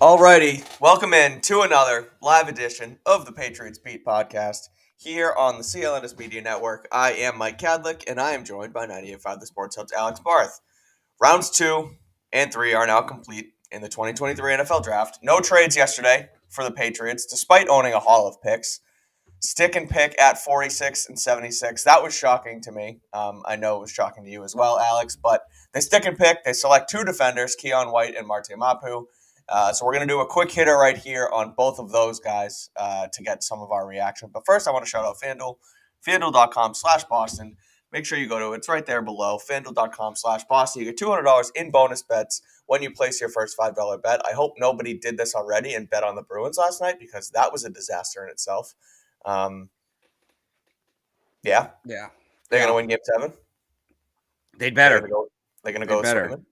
Alrighty, welcome in to another live edition of the Patriots Beat Podcast here on the CLNS Media Network. I am Mike Kadlick, and I am joined by 98.5 The Sports Hub's Alex Barth. Rounds 2 and 3 are now complete in the 2023 NFL Draft. No trades yesterday for the Patriots, despite owning a haul of picks. Stick and pick at 46 and 76. That was shocking to me. I know it was shocking to you as well, Alex, but they stick and pick. They select two defenders, Keion White and Marte Mapu. So we're going to do a quick hitter right here on both of those guys to get some of our reaction. But first, I want to shout out FanDuel, FanDuel.com/Boston. Make sure you go to it. It's right there below, FanDuel.com/Boston. You get $200 in bonus bets when you place your first $5 bet. I hope nobody did this already and bet on the Bruins last night because that was a disaster in itself. Yeah. They're going to win Game 7? They'd better. They're going to go swimming?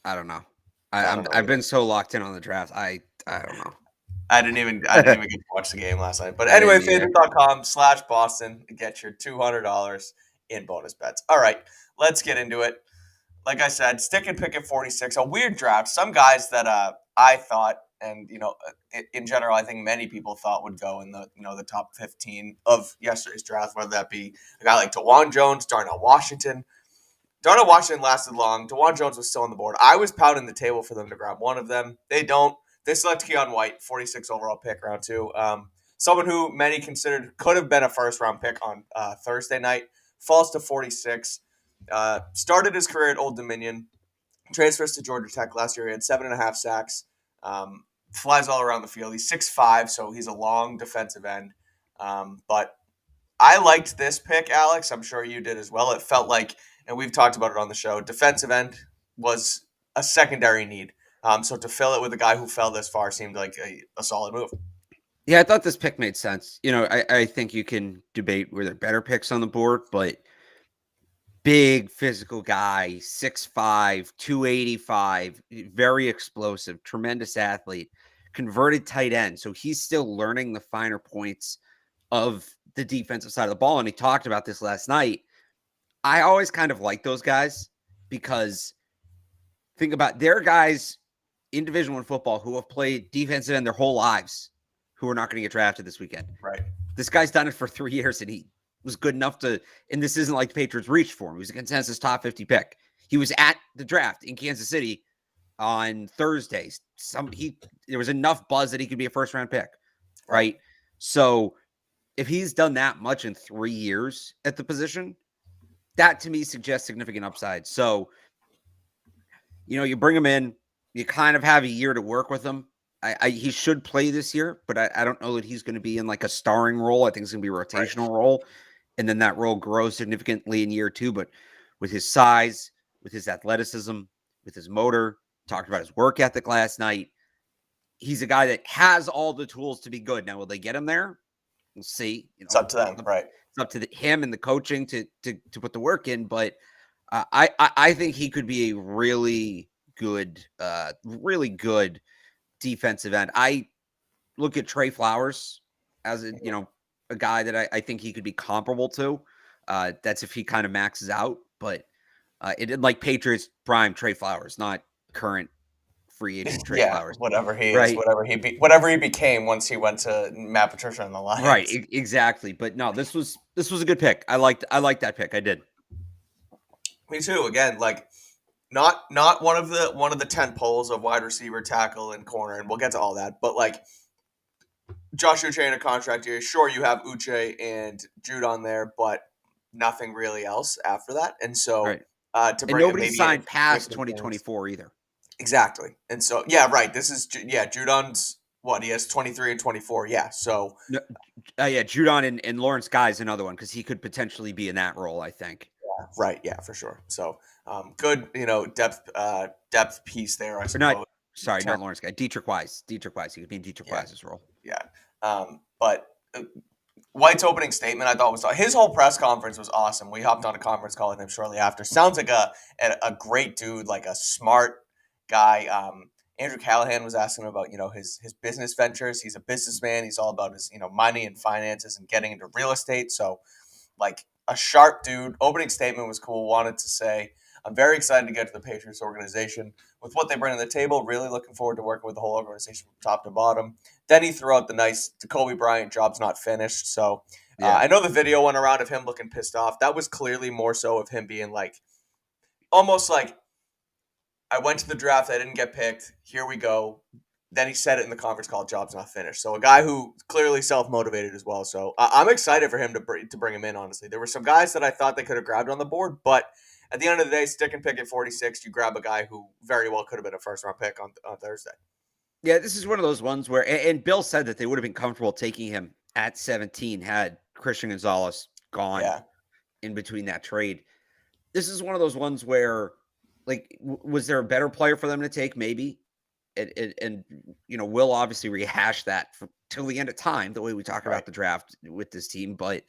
I don't know. I've been so locked in on the draft. I don't know. I didn't even get to watch the game last night. But anyway, FanDuel.com/Boston. Get your $200 in bonus bets. All right, let's get into it. Like I said, stick and pick at 46. A weird draft. Some guys that I thought, and in general, I think many people thought would go in the top 15 of yesterday's draft. Whether that be a guy like DeJuan Jones, Darnell Washington. Darnell Washington lasted long. DeJuan Jones was still on the board. I was pounding the table for them to grab one of them. They don't. They select Keion White, 46 overall pick, round 2. Someone who many considered could have been a first-round pick on Thursday night. Falls to 46. Started his career at Old Dominion. Transfers to Georgia Tech last year. He had 7.5 sacks. Flies all around the field. He's 6'5", so he's a long defensive end. But I liked this pick, Alex. I'm sure you did as well. It felt like, and we've talked about it on the show, defensive end was a secondary need. So to fill it with a guy who fell this far seemed like a solid move. Yeah, I thought this pick made sense. I think you can debate where there are better picks on the board, but big physical guy, 6'5", 285, very explosive, tremendous athlete, converted tight end. So he's still learning the finer points of the defensive side of the ball. And he talked about this last night. I always kind of like those guys because think about their guys in Division I football who have played defensive end their whole lives who are not going to get drafted this weekend. Right. This guy's done it for 3 years and he was good enough to, and this isn't like the Patriots reached for him. He was a consensus top 50 pick. He was at the draft in Kansas City on Thursdays. There was enough buzz that he could be a first round pick. Right. So if he's done that much in 3 years at the position, that to me suggests significant upside. So, you bring him in, you kind of have a year to work with him. He should play this year, but I don't know that he's going to be in like a starring role. I think it's going to be a rotational role. And then that role grows significantly in year 2. But with his size, with his athleticism, with his motor, talked about his work ethic last night, he's a guy that has all the tools to be good. Now, will they get him there? We'll see. It's up to them, right? It's up to him and the coaching to put the work in. But I think he could be a really good defensive end. I look at Trey Flowers as a guy that I think he could be comparable to. That's if he kind of maxes out. But it like Patriots prime Trey Flowers, not current free agent Trey Flowers. Whatever he is, whatever he became once he went to Matt Patricia and the Lions. Right, exactly. But no, this was a good pick. I liked that pick. I did. Me too. Again, like not one of the 10 poles of wide receiver, tackle, and corner, and we'll get to all that. But like Josh Uche in a contract year, sure you have Uche and Judon there, but nothing really else after that. And so and nobody signed past 2024 either. Exactly. And so, this is, Judon's, he has 23 and 24, so. Judon and Lawrence Guy is another one because he could potentially be in that role, I think. Yeah, for sure. So, good, depth piece there, I suppose. Not Lawrence Guy, Dietrich Wise. He could be in Dietrich Wise's role. Yeah. But White's opening statement, I thought was his whole press conference was awesome. We hopped on a conference call with him shortly after. Sounds like a great dude, like a smart guy. Andrew Callahan was asking him about, his business ventures. He's a businessman. He's all about his, money and finances and getting into real estate. So, like, a sharp dude. Opening statement was cool. Wanted to say, I'm very excited to get to the Patriots organization. with what they bring to the table. Really looking forward to working with the whole organization from top to bottom. Then he threw out the nice Kobe Bryant job's not finished. So I know the video went around of him looking pissed off. That was clearly more so of him being like, almost like, I went to the draft, I didn't get picked. Here we go. Then he said it in the conference call, job's not finished. So a guy who clearly self-motivated as well. So I'm excited for him to bring him in, honestly. There were some guys that I thought they could have grabbed on the board, but at the end of the day, stick and pick at 46, you grab a guy who very well could have been a first-round pick on Thursday. Yeah, this is one of those ones where, and Bill said that they would have been comfortable taking him at 17 had Christian Gonzalez gone in between that trade. This is one of those ones where, like, was there a better player for them to take? Maybe. And we'll obviously rehash that till the end of time, the way we talk about the draft with this team. But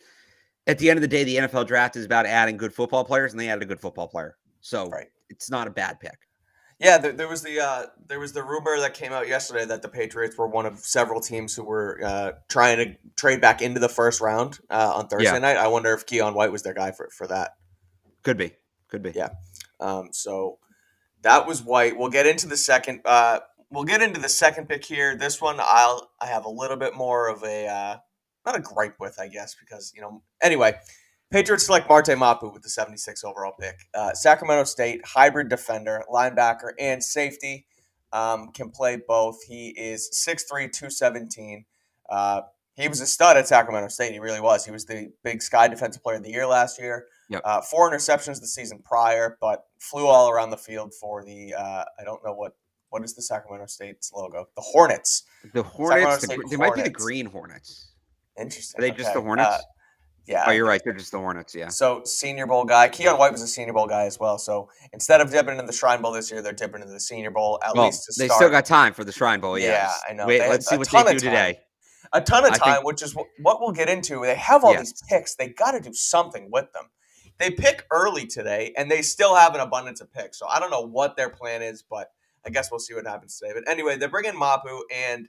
at the end of the day, the NFL draft is about adding good football players, and they added a good football player. So it's not a bad pick. Yeah, there was the rumor that came out yesterday that the Patriots were one of several teams who were trying to trade back into the first round on Thursday night. I wonder if Keion White was their guy for that. Could be. Yeah. So that was White. We'll get into the second. We'll get into the second pick here. This one, I have a little bit more of a not a gripe with, I guess, because Anyway, Patriots select Marte Mapu with the 76th overall pick. Sacramento State hybrid defender, linebacker, and safety. Can play both. He is 6'3", 217. He was a stud at Sacramento State. He really was. He was the Big Sky Defensive Player of the Year last year. Yep. 4 interceptions the season prior, but flew all around the field for the I don't know what is the Sacramento State's logo? The Hornets. The Hornets. They might be the Green Hornets. Interesting. Are they just the Hornets? Yeah. Oh, you're right. They're just the Hornets, yeah. So, Senior Bowl guy. Keion White was a Senior Bowl guy as well. So, instead of dipping into the Shrine Bowl this year, they're dipping into the Senior Bowl at least to start. They still got time for the Shrine Bowl, yeah. I know. Wait, let's see what they do today. A ton of time, which is what we'll get into. They have all these picks. They got to do something with them. They pick early today, and they still have an abundance of picks. So, I don't know what their plan is, but I guess we'll see what happens today. But anyway, they bring in Mapu, and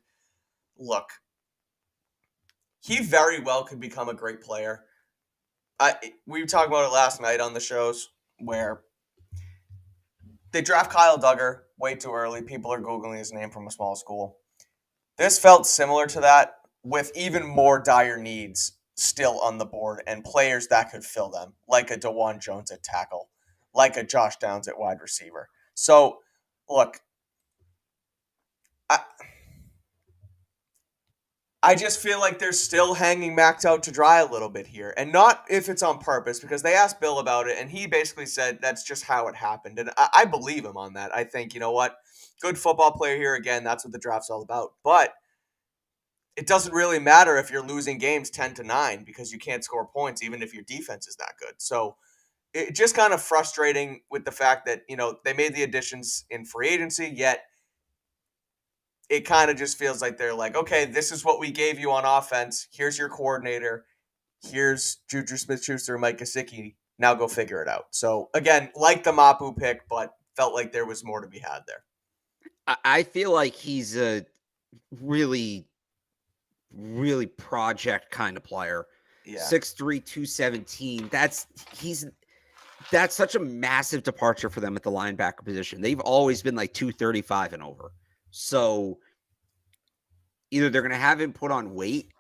look, he very well could become a great player. We talked about it last night on the shows where they draft Kyle Duggar way too early. People are Googling his name from a small school. This felt similar to that with even more dire needs still on the board and players that could fill them, like a DeJuan Jones at tackle, like a Josh Downs at wide receiver. So, look, I just feel like they're still hanging Max out to dry a little bit here. And not if it's on purpose, because they asked Bill about it, and he basically said that's just how it happened. And I believe him on that. I think, you know what? Good football player here again. That's what the draft's all about. But it doesn't really matter if you're losing games 10-9 because you can't score points, even if your defense is that good. So it's just kind of frustrating with the fact that, they made the additions in free agency, yet it kind of just feels like they're like, okay, this is what we gave you on offense. Here's your coordinator. Here's Juju Smith-Schuster and Mike Gesicki. Now go figure it out. So, again, like the Mapu pick, but felt like there was more to be had there. I feel like he's a really, really project kind of player. Yeah. 6'3", 217. That's such a massive departure for them at the linebacker position. They've always been like 235 and over. So either they're going to have him put on weight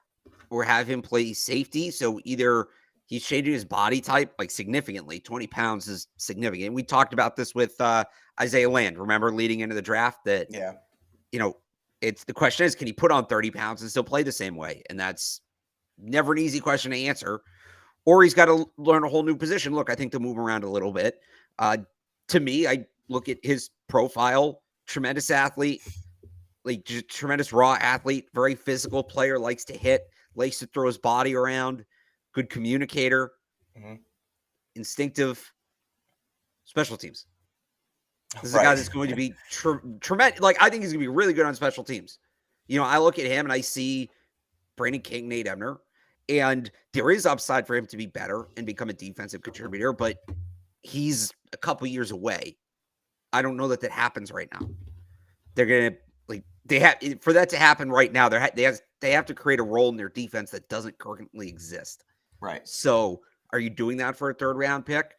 or have him play safety. So either he's changing his body type like significantly. 20 pounds is significant. We talked about this with Isaiah Land. Remember leading into the draft that, it's the question is, can he put on 30 pounds and still play the same way? And that's never an easy question to answer. Or he's got to learn a whole new position. Look, I think they'll move around a little bit. To me, I look at his profile. Tremendous athlete, like just tremendous raw athlete, very physical player, likes to hit, likes to throw his body around, good communicator, instinctive, special teams. This is a guy that's going to be tremendous. Like, I think he's going to be really good on special teams. I look at him and I see Brandon King, Nate Ebner, and there is upside for him to be better and become a defensive contributor, but he's a couple years away. I don't know that happens right now. They're going to they have for that to happen right now. They have to create a role in their defense that doesn't currently exist. Right. So are you doing that for a 3rd round pick?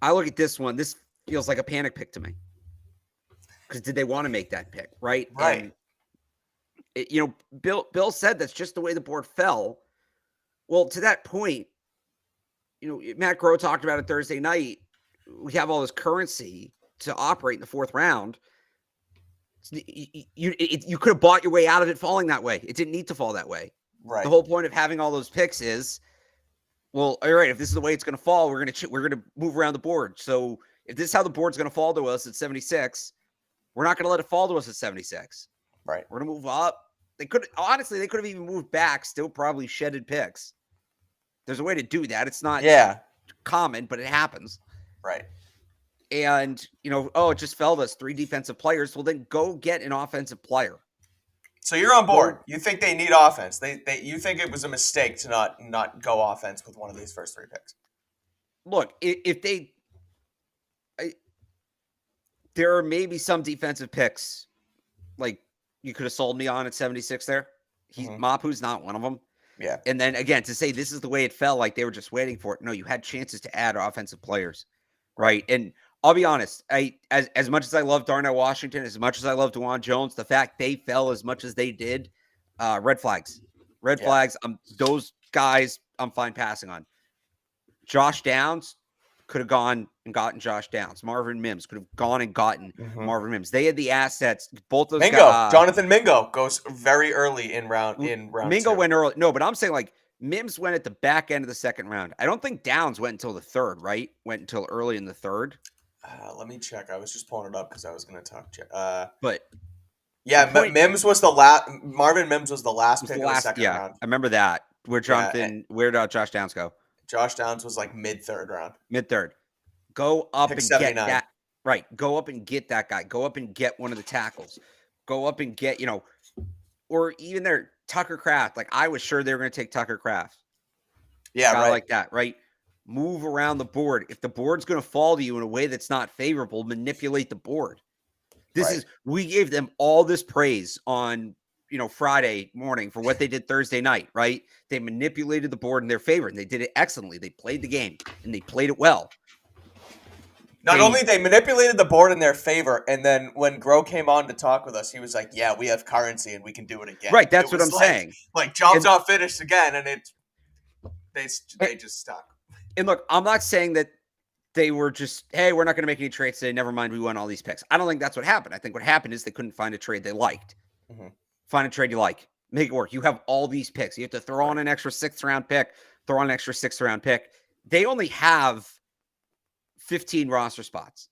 I look at this one. This feels like a panic pick to me. because did they want to make that pick, right? Right. And Bill said that's just the way the board fell. Well, to that point, Matt Groh talked about it Thursday night. We have all this currency to operate in the fourth round. You could have bought your way out of it falling that way. It didn't need to fall that way. Right. The whole point of having all those picks is, well, all right, if this is the way it's going to fall, we're going to move around the board. So if this is how the board's going to fall to us at 76, we're not going to let it fall to us at 76. Right. We're going to move up. They could have even moved back, still probably shedded picks. There's a way to do that. It's not common, but it happens. Right. And, it just fell to us 3 defensive players. Well, then go get an offensive player. So you're on board. You think they need offense. You think it was a mistake to not go offense with one of these first 3 picks. Look, there are maybe some defensive picks like you could have sold me on at 76 there. Mapu's not one of them. Yeah. And then again, to say this is the way it fell, like they were just waiting for it. No, you had chances to add offensive players. Right. And I'll be honest, as much as I love Darnell Washington, as much as I love DeJuan Jones, the fact they fell as much as they did, red flags. Flags. Those guys I'm fine passing on. Josh Downs could have gone and gotten Josh Downs. Marvin Mims could have gone and gotten Marvin Mims. They had the assets. Both those guys. Jonathan Mingo goes very early in round Mingo 2. went early. No, but I'm saying like Mims went at the back end of the second round. I don't think Downs went until the third, right? Went until early in the third. Let me check. I was just pulling it up because I was going to talk. But Mims was the last. Marvin Mims was the last pick of the second round. I remember that. Where did Josh Downs go? Josh Downs was like mid-third round. Mid-third. Go up pick and 79. Get that. Right. Go up and get that guy. Go up and get one of the tackles. Go up and get, or even their Tucker Kraft. Like I was sure they were going to take Tucker Kraft. Yeah, right. Like that, right? Move around the board. If the board's going to fall to you in a way that's not favorable, manipulate the board. We gave them all this praise on, Friday morning for what they did Thursday night, right? They manipulated the board in their favor and they did it excellently. They played the game and they played it well. Not only they manipulated the board in their favor, and then when Groh came on to talk with us, he was like, "Yeah, we have currency and we can do it again." Right, that's what I'm saying. Like job's not finished again, and they just stuck. And look, I'm not saying that they were just, hey, we're not going to make any trades today. Never mind, we won all these picks. I don't think that's what happened. I think what happened is they couldn't find a trade they liked. Find a trade you like. Make it work. You have all these picks. You have to throw on an extra 6th round pick, throw on an extra 6th round pick. They only have 15 roster spots.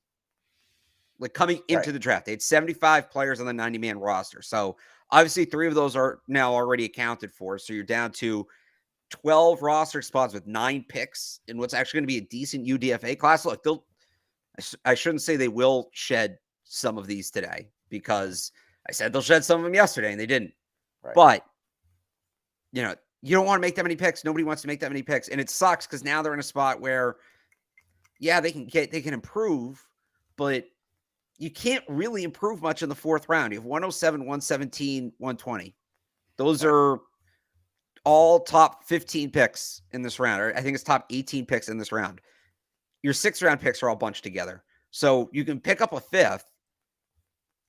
Like coming into the draft, they had 75 players on the 90-man roster. So obviously 3 of those are now already accounted for. So you're down to 12 roster spots with 9 picks in what's actually going to be a decent UDFA class. Look, I shouldn't say they will shed some of these today because I said they'll shed some of them yesterday and they didn't. Right. But, you don't want to make that many picks. Nobody wants to make that many picks. And it sucks because now they're in a spot where, they can improve, but you can't really improve much in the 4th round. You have 107, 117, 120. Those are all top 15 picks in this round. Or I think it's top 18 picks in this round. Your 6th round picks are all bunched together. So you can pick up a 5th.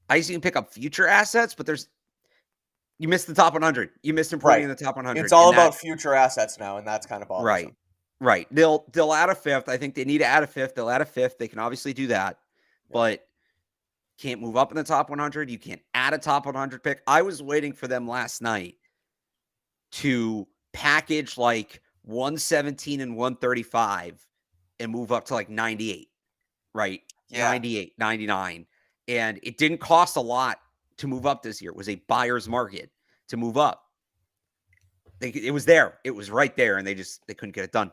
I guess you can pick up future assets, but you missed the top 100. You missed improving in the top 100. It's all about future assets now, and that's kind of bothersome. Right. They'll add a 5th. I think they need to add a 5th. They'll add a 5th. They can obviously do that, but can't move up in the top 100. You can't add a top 100 pick. I was waiting for them last night to package like 117 and 135 and move up to like 98, right? Yeah. 98, 99. And it didn't cost a lot to move up this year. It was a buyer's market to move up. It was there. It was right there, and they couldn't get it done.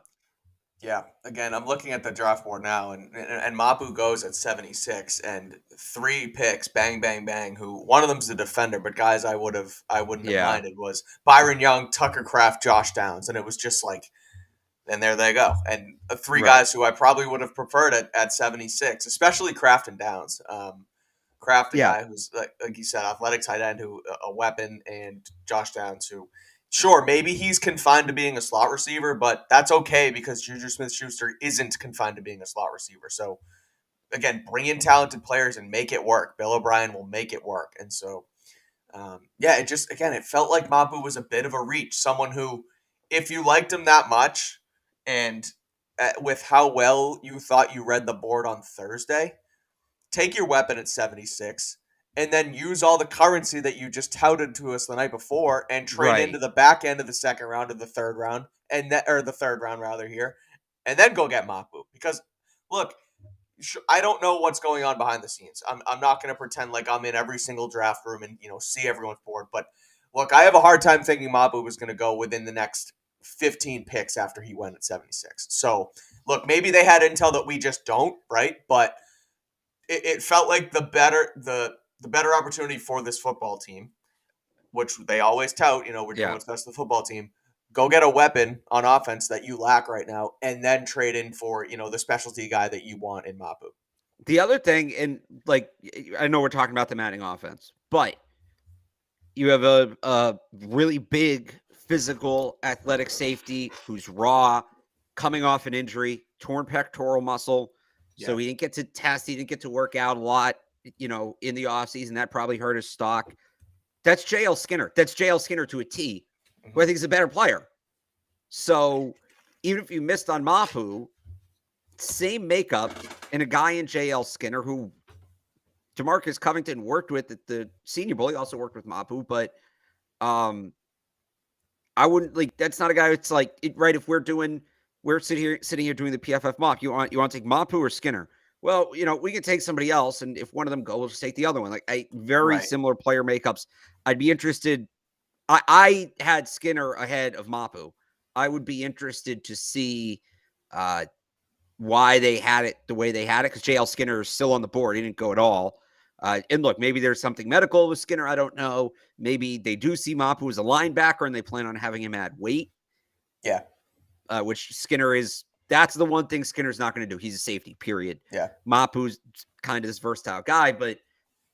Yeah. Again, I'm looking at the draft board now, and Mapu goes at 76, and 3 picks, bang, bang, bang. Who one of them's a defender, but guys, I wouldn't have minded was Byron Young, Tucker Kraft, Josh Downs, and it was just like, and there they go, and 3 guys who I probably would have preferred at 76, especially Kraft and Downs. Kraft, a guy who's like you said, athletic tight end, who a weapon, and Josh Downs, who. Sure, maybe he's confined to being a slot receiver, but that's okay because Juju Smith-Schuster isn't confined to being a slot receiver. So again, bring in talented players and make it work. Bill O'Brien will make it work. And so, it just, again, it felt like Mapu was a bit of a reach. Someone who, if you liked him that much and with how well you thought you read the board on Thursday, take your weapon at 76 and then use all the currency that you just touted to us the night before and trade into the back end of the second round of the third round or the third round rather here, and then go get Mapu. Because look, I don't know what's going on behind the scenes. I'm not going to pretend like I'm in every single draft room and see everyone's board. But look, I have a hard time thinking Mapu was going to go within the next 15 picks after he went at 76. So look, maybe they had intel that we just don't, right? But it felt like the better opportunity for this football team, which they always tout. We're doing what's best for the football team. Go get a weapon on offense that you lack right now, and then trade in for, the specialty guy that you want in Mapu. The other thing, and I know we're talking about the Manning offense, but you have a really big, physical, athletic safety who's raw, coming off an injury, torn pectoral muscle. Yeah. So he didn't get to test. He didn't get to work out a lot, in the offseason. That probably hurt his stock. That's J.L. Skinner. That's J.L. Skinner to a T, who I think is a better player. So even if you missed on Mapu, same makeup, and a guy in J.L. Skinner who DeMarcus Covington worked with at the Senior Bowl. He also worked with Mapu, but I wouldn't that's not a guy that's right. If we're sitting here doing the PFF mock, you want to take Mapu or Skinner? Well, we can take somebody else, and if one of them goes, we'll just take the other one. Very similar player makeups. I'd be interested. I had Skinner ahead of Mapu. I would be interested to see why they had it the way they had it, because JL Skinner is still on the board. He didn't go at all. And look, maybe there's something medical with Skinner. I don't know. Maybe they do see Mapu as a linebacker and they plan on having him add weight. Yeah. Which Skinner is. That's the one thing Skinner's not going to do. He's a safety, period. Yeah. Mapu's kind of this versatile guy, but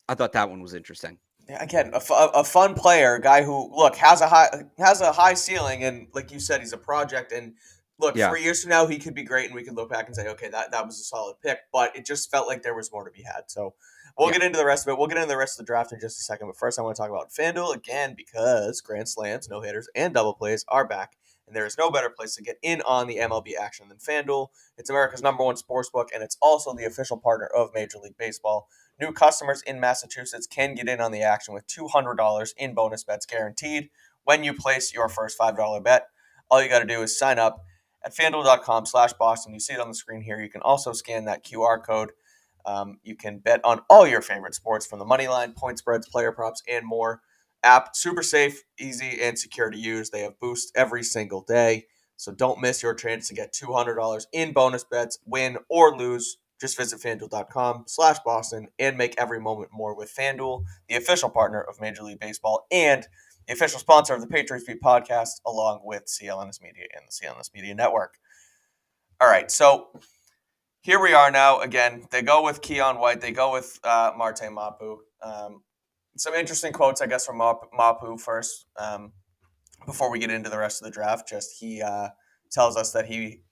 I thought that one was interesting. Yeah, again, a fun player, a guy who, look, has a high ceiling, and like you said, he's a project. And look, 3 years from now, he could be great, and we could look back and say, okay, that was a solid pick. But it just felt like there was more to be had. So we'll get into the rest of it. We'll get into the rest of the draft in just a second. But first, I want to talk about FanDuel again, because grand slams, no hitters, and double plays are back. And there is no better place to get in on the MLB action than FanDuel. It's America's #1 sportsbook, and it's also the official partner of Major League Baseball. New customers in Massachusetts can get in on the action with $200 in bonus bets guaranteed when you place your first $5 bet. All you got to do is sign up at FanDuel.com/Boston. You see it on the screen here. You can also scan that QR code. You can bet on all your favorite sports, from the money line, point spreads, player props, and more. App, super safe, easy, and secure to use. They have boosts every single day, so don't miss your chance to get $200 in bonus bets, win or lose. Just visit FanDuel.com/Boston and make every moment more with FanDuel, the official partner of Major League Baseball and the official sponsor of the Patriots Beat Podcast, along with CLNS Media and the CLNS Media Network. All right, so here we are now. Again, they go with Keion White. They go with Marte Mapu. Some interesting quotes, I guess, from Mapu first, before we get into the rest of the draft. He tells us that he,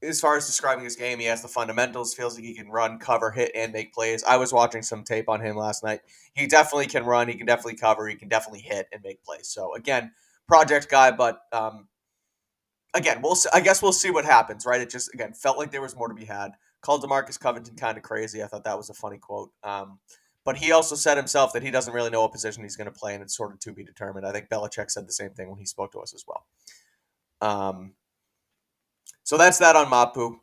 as far as describing his game, he has the fundamentals, feels like he can run, cover, hit, and make plays. I was watching some tape on him last night. He definitely can run, he can definitely cover, he can definitely hit and make plays. So, again, project guy, but again, I guess we'll see what happens, right? It just, again, felt like there was more to be had. Called DeMarcus Covington kind of crazy. I thought that was a funny quote. But he also said himself that he doesn't really know what position he's going to play, and it's sort of to be determined. I think Belichick said the same thing when he spoke to us as well. So that's that on Mapu.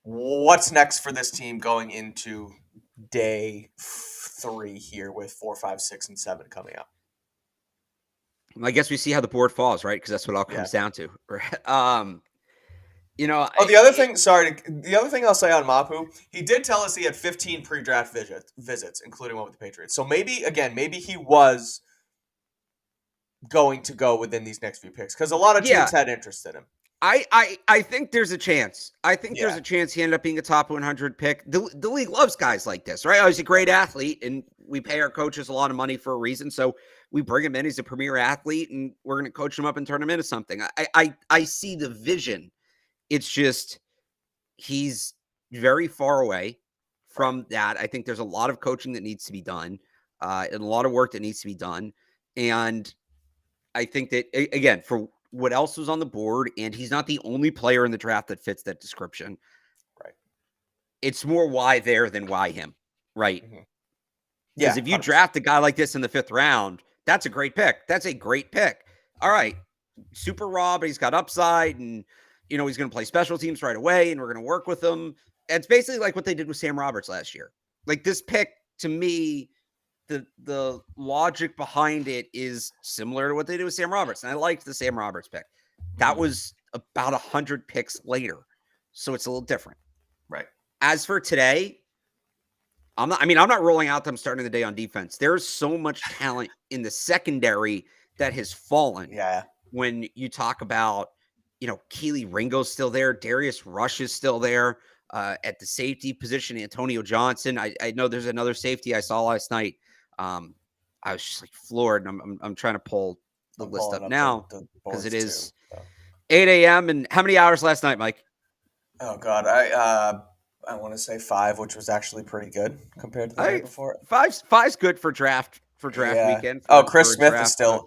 What's next for this team going into day 3 here with 4, 5, 6, and 7 coming up? I guess we see how the board falls, right? Because that's what it all comes down to. The other thing I'll say on Mapu, he did tell us he had 15 pre-draft visits, including one with the Patriots. So maybe he was going to go within these next few picks, because a lot of teams had interest in him. I think there's a chance. There's a chance he ended up being a top 100 pick. The league loves guys like this, right? Oh, he's a great athlete, and we pay our coaches a lot of money for a reason. So we bring him in. He's a premier athlete, and we're going to coach him up and turn him into something. I see the vision. It's just he's very far away. from that. I think there's a lot of coaching that needs to be done, and a lot of work that needs to be done. And I think that, again, for what else was on the board, and he's not the only player in the draft that fits that description. Right. It's more why there than why him, right? Mm-hmm. Because if you 100%. draft a guy like this in the 5th round, that's a great pick. That's a great pick. All right, super raw, but he's got upside, and he's going to play special teams right away, and we're going to work with him. It's basically like what they did with Sam Roberts last year. Like, this pick, to me, the logic behind it is similar to what they did with Sam Roberts, and I liked the Sam Roberts pick. That was about 100 picks later, so it's a little different. Right. As for today, I'm not rolling out them starting the day on defense. There's so much talent in the secondary that has fallen. Yeah. When you talk about, Keely Ringo's still there, Darius Rush is still there. At the safety position, Antonio Johnson. I know there's another safety I saw last night. I was just like floored, and I'm trying to pull the list up now because it is 8 a.m. And how many hours last night, Mike? Oh God, I want to say 5, which was actually pretty good compared to the day before. Five's good for draft weekend. Chris Smith is still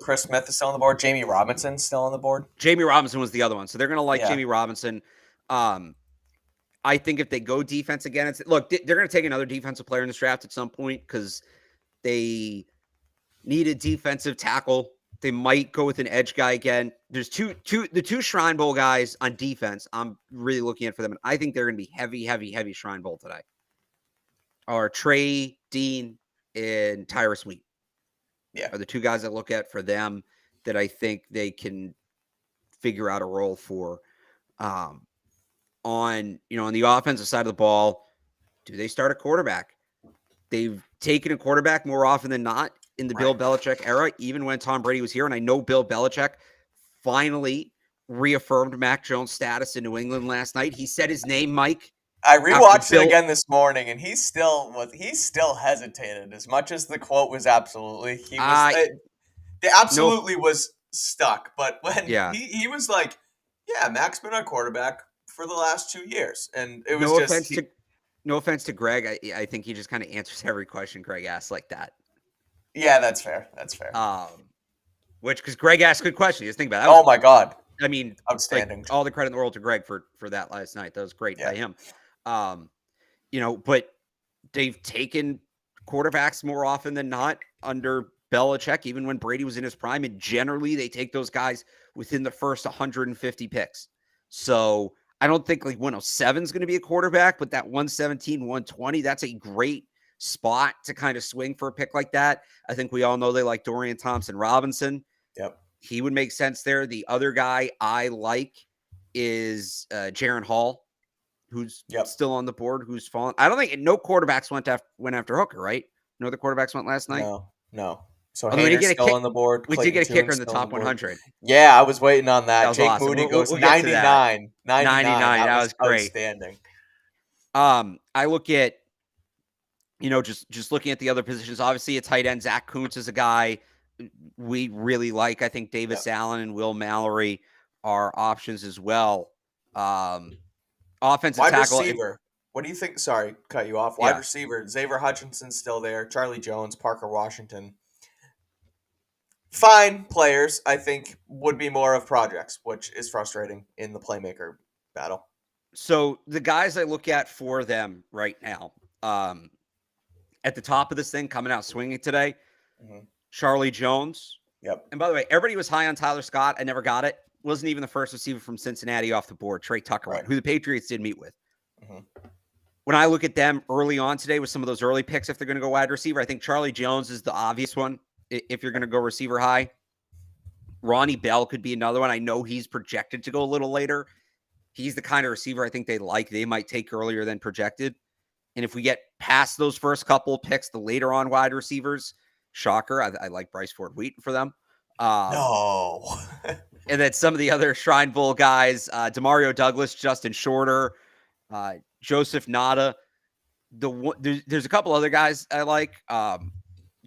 on the board. Jamie Robinson's still on the board. Jamie Robinson was the other one, so they're gonna like Jamie Robinson. I think if they go defense again, they're gonna take another defensive player in this draft at some point because they need a defensive tackle. They might go with an edge guy again. There's the two Shrine Bowl guys on defense. I'm really looking at for them, and I think they're going to be heavy Shrine Bowl today. Are Trey Dean and Tyrus Wheat. Yeah, are the two guys I look at for them that I think they can figure out a role for. On the offensive side of the ball, do they start a quarterback? They've taken a quarterback more often than not in the Bill Belichick era, even when Tom Brady was here. And I know Bill Belichick finally reaffirmed Mac Jones' status in New England last night. He said his name, Mike. I rewatched it again this morning, and he still hesitated as much as the quote was absolutely. He was was stuck. But when he was like, "Yeah, Mac's been our quarterback for the last 2 years," and it was no offense to Greg. I think he just kind of answers every question Greg asks like that. Yeah, that's fair. Because Greg asked good questions. Just think about it. Oh my God. I mean, outstanding. All the credit in the world to Greg for that last night. That was great by him. But they've taken quarterbacks more often than not under Belichick, even when Brady was in his prime. And generally, they take those guys within the first 150 picks. So I don't think 107 is going to be a quarterback, but that 117, 120, that's a great spot to kind of swing for a pick like that. I think we all know they like Dorian Thompson-Robinson. Yep. He would make sense there. The other guy I like is Jaron Hall, who's still on the board, who's fallen. I don't think no quarterbacks went after Hooker, right? No other quarterbacks went last night? No. So Hayner's still on the board. We did get a kicker in the top 100. Yeah, I was waiting on that. Jake awesome. Moody goes 99. 99. That was great. Outstanding. I look at, just looking at the other positions. Obviously, a tight end, Zach Kuntz is a guy we really like. I think Davis Allen and Will Mallory are options as well. Offensive tackle. Receiver. What do you think? Sorry, cut you off. Wide receiver. Xavier Hutchinson's still there. Charlie Jones, Parker Washington. Fine players, I think, would be more of projects, which is frustrating in the playmaker battle. So the guys I look at for them right now, at the top of this thing, coming out swinging today, Charlie Jones. Yep. And by the way, everybody was high on Tyler Scott. I never got it. Wasn't even the first receiver from Cincinnati off the board. Trey Tucker, who the Patriots did meet with. When I look at them early on today with some of those early picks, if they're going to go wide receiver, I think Charlie Jones is the obvious one. If you're going to go receiver high, Ronnie Bell could be another one. I know he's projected to go a little later. He's the kind of receiver I think they might take earlier than projected. And if we get past those first couple picks, the later on wide receivers, shocker, I like Bryce Ford Wheaton for them. No. And then some of the other Shrine Bowl guys, Demario Douglas, Justin Shorter, Joseph Nada. There's a couple other guys I like.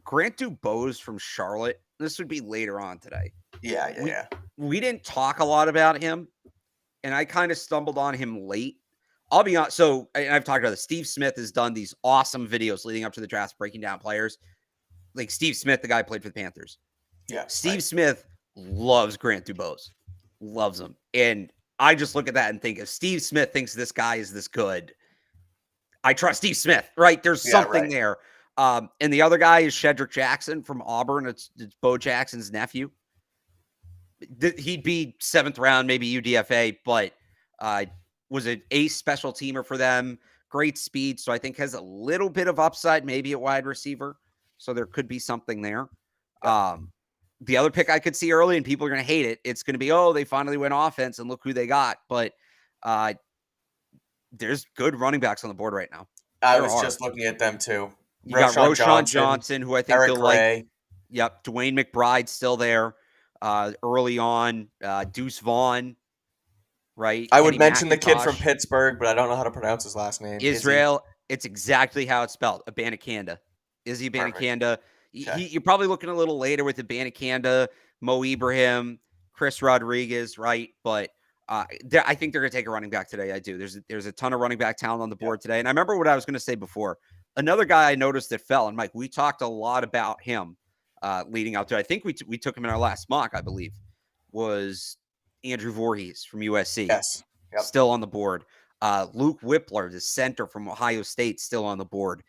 Grant Dubose from Charlotte. This would be later on today. Yeah. We didn't talk a lot about him, and I kind of stumbled on him late. I'll be honest. So, and I've talked about this. Steve Smith has done these awesome videos leading up to the draft, breaking down players. Like Steve Smith, the guy who played for the Panthers. Yeah. Steve Smith loves Grant Dubose, loves him. And I just look at that and think, if Steve Smith thinks this guy is this good, I trust Steve Smith, right? There's something there. And the other guy is Shedrick Jackson from Auburn. It's Bo Jackson's nephew. He'd be 7th round, maybe UDFA, but was an ace special teamer for them. Great speed, so I think has a little bit of upside, maybe at wide receiver. So there could be something there. Yeah. The other pick I could see early, and people are going to hate it, it's going to be, they finally went offense, and look who they got. But there's good running backs on the board right now. I was just looking at them too. You got Roschon Johnson, who I think Eric Ray. like. Yep, Dwayne McBride's still there. Early on, Deuce Vaughn, right? I would mention the kid from Pittsburgh, but I don't know how to pronounce his last name. Israel, it's exactly how it's spelled. Abanikanda. Izzy Abanikanda. Okay. You're probably looking a little later with Abanikanda, Mo Ibrahim, Chris Rodriguez, right? But I think they're going to take a running back today. I do. There's a ton of running back talent on the board today. And I remember what I was going to say before. Another guy I noticed that fell, and Mike, we talked a lot about him leading out to, I think we took him in our last mock, I believe, was Andrew Voorhees from USC. Yes. Yep. Still on the board. Luke Whippler, the center from Ohio State, still on the board.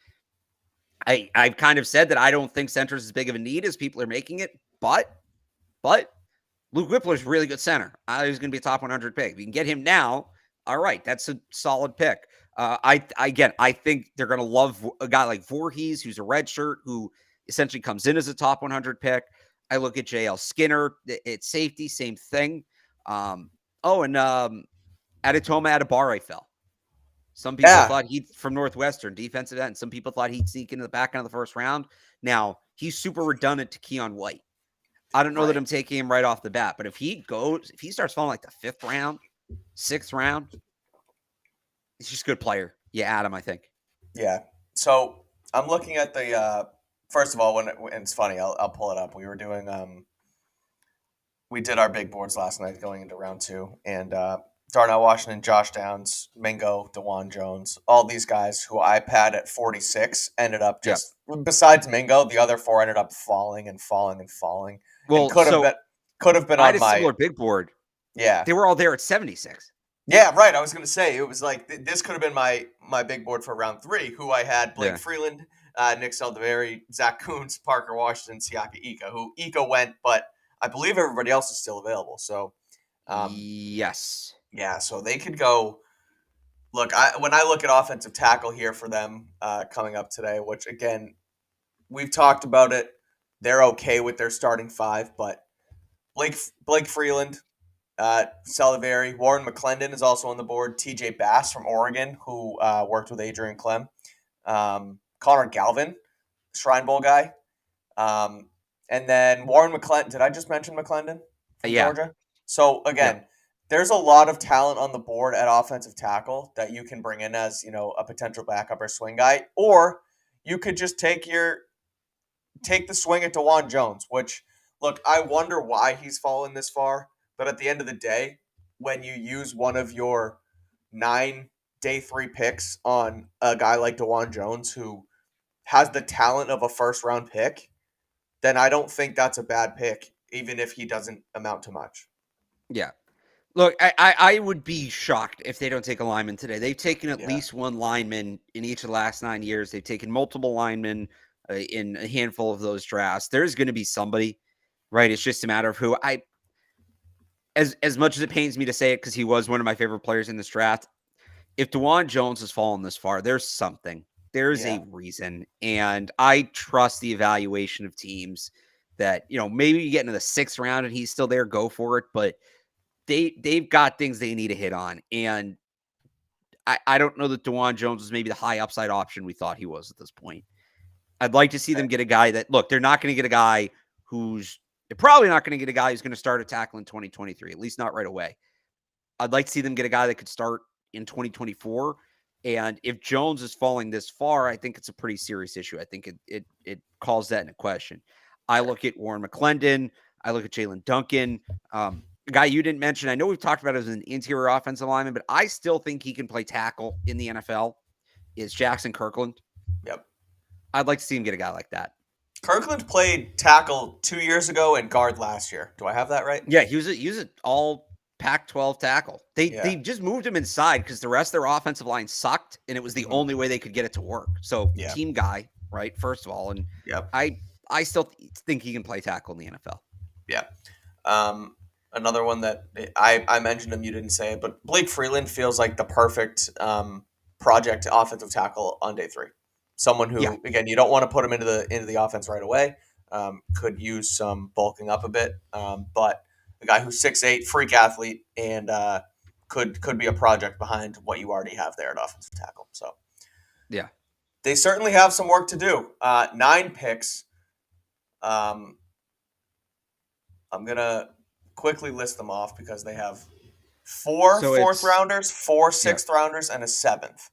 I've kind of said that I don't think center is as big of a need as people are making it, but Luke Whippler is a really good center. He's going to be a top 100 pick. If you can get him now, all right, that's a solid pick. I think they're going to love a guy like Voorhees, who's a redshirt, who essentially comes in as a top 100 pick. I look at JL Skinner at safety, same thing. And Adetoma Adebare fell. Some people thought he'd from Northwestern defensive end. Some people thought he'd sneak into the back end of the first round. Now he's super redundant to Keion White. I don't know that I'm taking him right off the bat, but if he starts falling like the 5th round, 6th round, he's just a good player. You add him, I think. Yeah. So I'm looking at the first of all, when it's funny, I'll pull it up. We were doing we did our big boards last night going into round 2, and Darnell Washington, Josh Downs, Mingo, DeJuan Jones, all these guys who I had at 46 ended up just besides Mingo, the other 4 ended up falling and falling and falling. Well, could have been on my similar big board. Yeah, they were all there at 76. Yeah, right. I was going to say it was like this could have been my big board for round 3. Who I had: Blake Freeland, Nick Saldiveri, Zach Kuntz, Parker Washington, Siaka Ika. Who Ika went, but I believe everybody else is still available. So, yes. Yeah, so they could go. Look, when I look at offensive tackle here for them coming up today, which again, we've talked about it. They're okay with their starting 5, but Blake Freeland, Saldiveri, Warren McClendon is also on the board. TJ Bass from Oregon, who worked with Adrian Clem. Connor Galvin, Shrine Bowl guy. And then Warren McClendon. Did I just mention McClendon from Georgia? So, again, there's a lot of talent on the board at offensive tackle that you can bring in as, a potential backup or swing guy. Or you could just take the swing at DeJuan Jones, which, look, I wonder why he's fallen this far. But at the end of the day, when you use one of your 9 day 3 picks on a guy like DeJuan Jones who has the talent of a first-round pick, then I don't think that's a bad pick, even if he doesn't amount to much. Yeah. Look, I would be shocked if they don't take a lineman today. They've taken at least one lineman in each of the last 9 years. They've taken multiple linemen in a handful of those drafts. There's going to be somebody, right? It's just a matter of who. As much as it pains me to say it, because he was one of my favorite players in this draft, if DeJuan Jones has fallen this far, there's something. There's a reason. And I trust the evaluation of teams that, maybe you get into the 6th round and he's still there, go for it. But they've got things they need to hit on. And I don't know that DeJuan Jones was maybe the high upside option we thought he was at this point. I'd like to see them get a guy that, look, they're not going to get a guy they're probably not going to get a guy who's going to start a tackle in 2023, at least not right away. I'd like to see them get a guy that could start in 2024. And if Jones is falling this far, I think it's a pretty serious issue. I think it calls that into question. I look at Warren McClendon. I look at Jalen Duncan. a guy you didn't mention. I know we've talked about it as an interior offensive lineman, but I still think he can play tackle in the NFL. Is Jackson Kirkland? Yep. I'd like to see him get a guy like that. Kirkland played tackle 2 years ago and guard last year. Do I have that right? Yeah, he was an all Pac-12 tackle. They just moved him inside because the rest of their offensive line sucked, and it was the only way they could get it to work. So team guy, right? First of all, and I still think he can play tackle in the NFL. Yeah. Another one that I mentioned him, you didn't say it, but Blake Freeland feels like the perfect project offensive tackle on day 3. Someone who, again, you don't want to put him into the offense right away. Could use some bulking up a bit, but a guy who's 6'8", freak athlete, and could be a project behind what you already have there at offensive tackle. So, they certainly have some work to do. 9 picks. I'm gonna quickly list them off because they have 4 fourth rounders, 4 sixth rounders, and a 7th.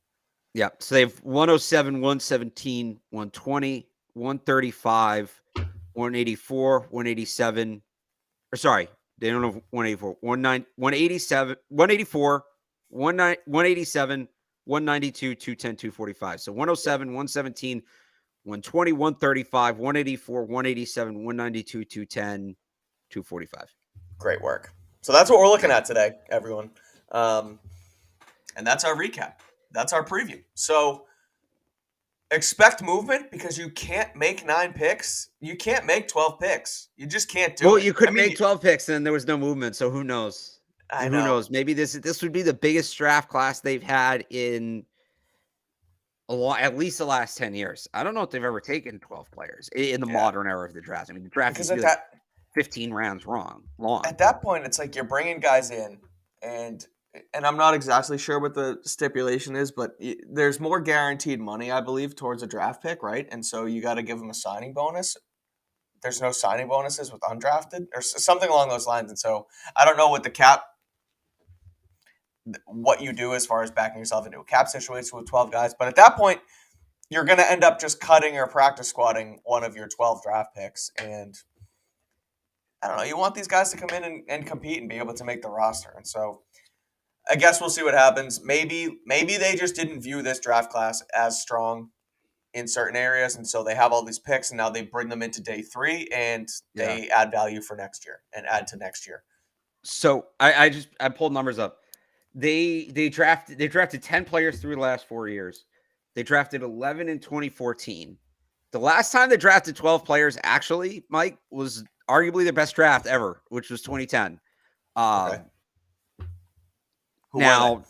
Yeah. So they have 107, 117, 120, 135, 184, 187. Or sorry, they don't have 184. 187, 184, 187, 192, 210, 245. So 107, 117, 120, 135, 184, 187, 192, 210, 245. Great work. So that's what we're looking at today, everyone. And that's our recap. That's our preview. So expect movement because you can't make 9 picks. You can't make 12 picks. You just can't do it. Well, you could make 12 picks and there was no movement. So who knows? Who knows? Maybe this would be the biggest draft class they've had in at least the last 10 years. I don't know if they've ever taken 12 players in the modern era of the draft. I mean, the draft is like 15 rounds long. At that point, it's like you're bringing guys in, and I'm not exactly sure what the stipulation is, but there's more guaranteed money, I believe, towards a draft pick, right? And so you got to give them a signing bonus. There's no signing bonuses with undrafted or something along those lines. And so I don't know what the cap, what you do as far as backing yourself into a cap situation with 12 guys. But at that point, you're going to end up just cutting or practice squatting one of your 12 draft picks. And I don't know, you want these guys to come in and compete and be able to make the roster. And so I guess we'll see what happens. Maybe they just didn't view this draft class as strong in certain areas, and so they have all these picks, and now they bring them into day 3, and they add value for next year and add to next year. So I pulled numbers up. They drafted 10 players through the last 4 years. They drafted 11 in 2014. The last time they drafted 12 players, actually, Mike, was arguably their best draft ever, which was 2010. Okay. Now,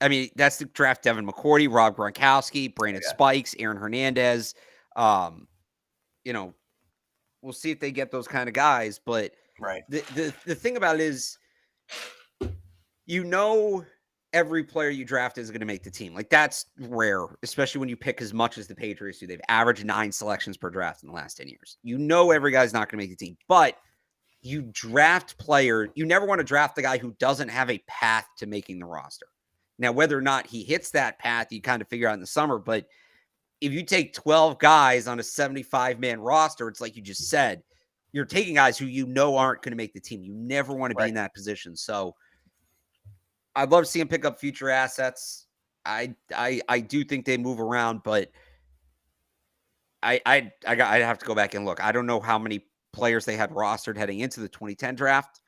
I mean, that's the draft: Devin McCourty, Rob Gronkowski, Brandon Spikes, Aaron Hernandez. We'll see if they get those kind of guys. But the thing about it is, every player you draft is going to make the team. Like, that's rare, especially when you pick as much as the Patriots do. They've averaged 9 selections per draft in the last 10 years. Every guy's not going to make the team, but you draft player. You never want to draft the guy who doesn't have a path to making the roster. Now, whether or not he hits that path, you kind of figure out in the summer. But if you take 12 guys on a 75-man roster, it's like you just said, you're taking guys who aren't going to make the team. You never want to be in that position. So I'd love to see him pick up future assets. I do think they move around, but I'd have to go back and look. I don't know how many players they had rostered heading into the 2010 draft,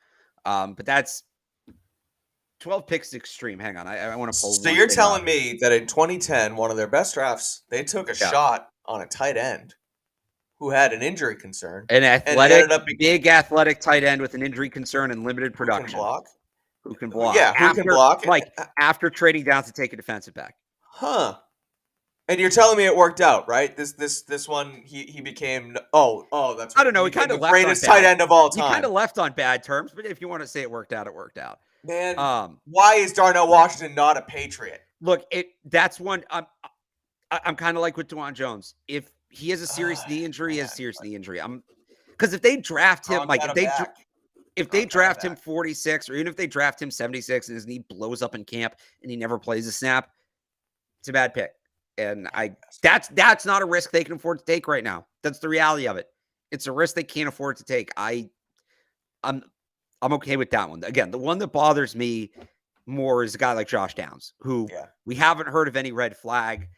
but that's 12 picks extreme. Hang on, I want to pull. So you're telling me that in 2010, one of their best drafts, they took a shot on a tight end who had an injury concern, an athletic, big athletic tight end with an injury concern and limited production. Who can block? Yeah, who can block? Like after trading down to take a defensive back. Huh. And you're telling me it worked out, right? This one he became that's right. I don't know. He kind of left the greatest tight end of all time. He kind of left on bad terms, but if you want to say it worked out, it worked out. Man, why is Darnell Washington not a Patriot? Look, that's one. I'm kind of like with DeJuan Jones. If he has a serious knee injury, he has a serious knee injury. Because if they draft him, if they draft him 46, or even if they draft him 76 and his knee blows up in camp and he never plays a snap, it's a bad pick. And that's not a risk they can afford to take right now. That's the reality of it. It's a risk they can't afford to take. I'll I'm okay with that one. Again, the one that bothers me more is a guy like Josh Downs, who we haven't heard of any red flag.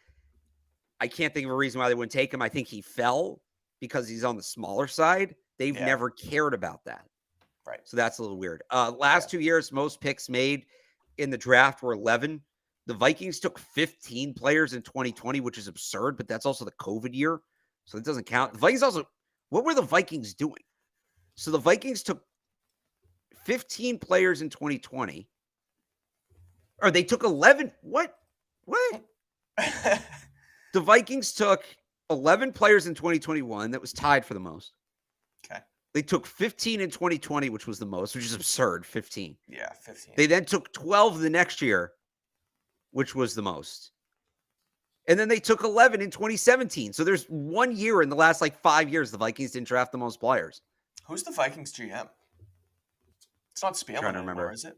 I can't think of a reason why they wouldn't take him. I think he fell because he's on the smaller side. They've never cared about that. Right. So that's a little weird. Last 2 years, most picks made in the draft were 11. The Vikings took 15 players in 2020, which is absurd, but that's also the COVID year. So it doesn't count. The Vikings also, what were the Vikings doing? So the Vikings took 15 players in 2020. Or they took 11. What? The Vikings took 11 players in 2021. That was tied for the most. Okay. They took 15 in 2020, which was the most, which is absurd. 15. Yeah, 15. They then took 12 the next year, which was the most. And then they took 11 in 2017. So there's 1 year in the last 5 years the Vikings didn't draft the most players. Who's the Vikings GM? It's not Spielman anymore, is it?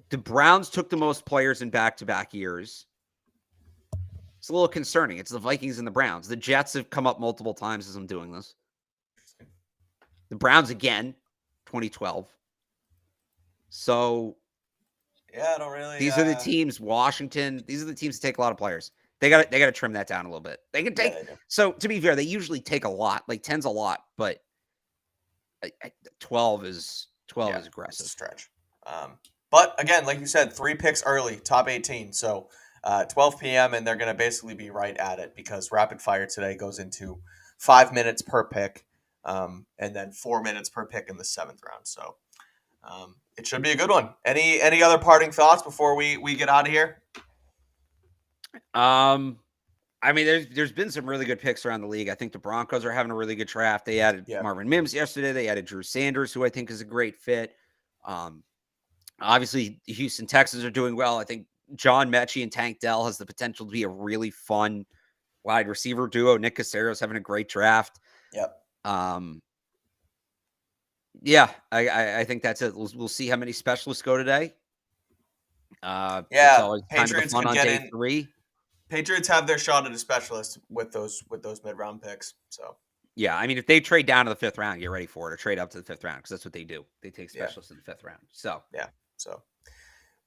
The Browns took the most players in back-to-back years. It's a little concerning. It's the Vikings and the Browns. The Jets have come up multiple times as I'm doing this. The Browns again, 2012. So, yeah, I don't really. These are the teams. Washington. These are the teams that take a lot of players. They got to trim that down a little bit. They can take. Yeah, they so to be fair, they usually take a lot. 10's a lot, but 12 is aggressive. It's a stretch. But again, like you said, 3 picks early, top 18. So 12 p.m. and they're going to basically be right at it because rapid fire today goes into 5 minutes per pick, and then 4 minutes per pick in the 7th round. So it should be a good one. Any other parting thoughts before we get out of here? I mean, there's been some really good picks around the league. I think the Broncos are having a really good draft. They added Marvin Mims yesterday. They added Drew Sanders, who I think is a great fit. Obviously, the Houston Texans are doing well. I think John Mechie and Tank Dell has the potential to be a really fun wide receiver duo. Nick Casero's having a great draft. Yep. Yeah, I think that's it. We'll see how many specialists go today. It's always Patriots kind of fun on day 3. Patriots have their shot at a specialist with those mid-round picks. So yeah, I mean, if they trade down to the 5th round, get ready for it, or trade up to the 5th round because that's what they do. They take specialists in the 5th round. So so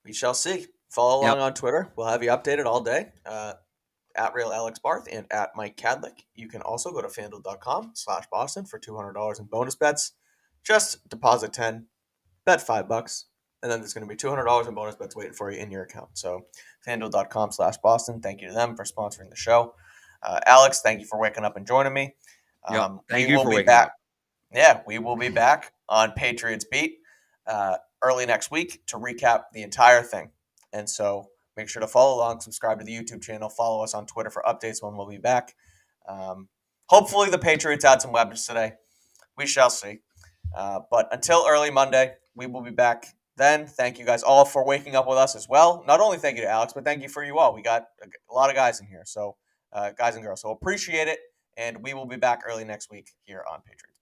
we shall see. Follow along on Twitter. We'll have you updated all day. At Real Alex Barth and at Mike Kadlick. You can also go to FanDuel.com/Boston for $200 in bonus bets. Just deposit 10, bet $5, and then there's going to be $200 in bonus bets waiting for you in your account. So FanDuel.com/Boston. Thank you to them for sponsoring the show. Alex, thank you for waking up and joining me. Thank you for waking up. Yeah, we will be back on Patriots Beat early next week to recap the entire thing. And so make sure to follow along, subscribe to the YouTube channel, follow us on Twitter for updates when we'll be back. Hopefully the Patriots add some weapons today. We shall see. But until early Monday, we will be back then. Thank you guys all for waking up with us as well. Not only thank you to Alex, but thank you for you all. We got a lot of guys in here, so guys and girls. So appreciate it, and we will be back early next week here on Patriots.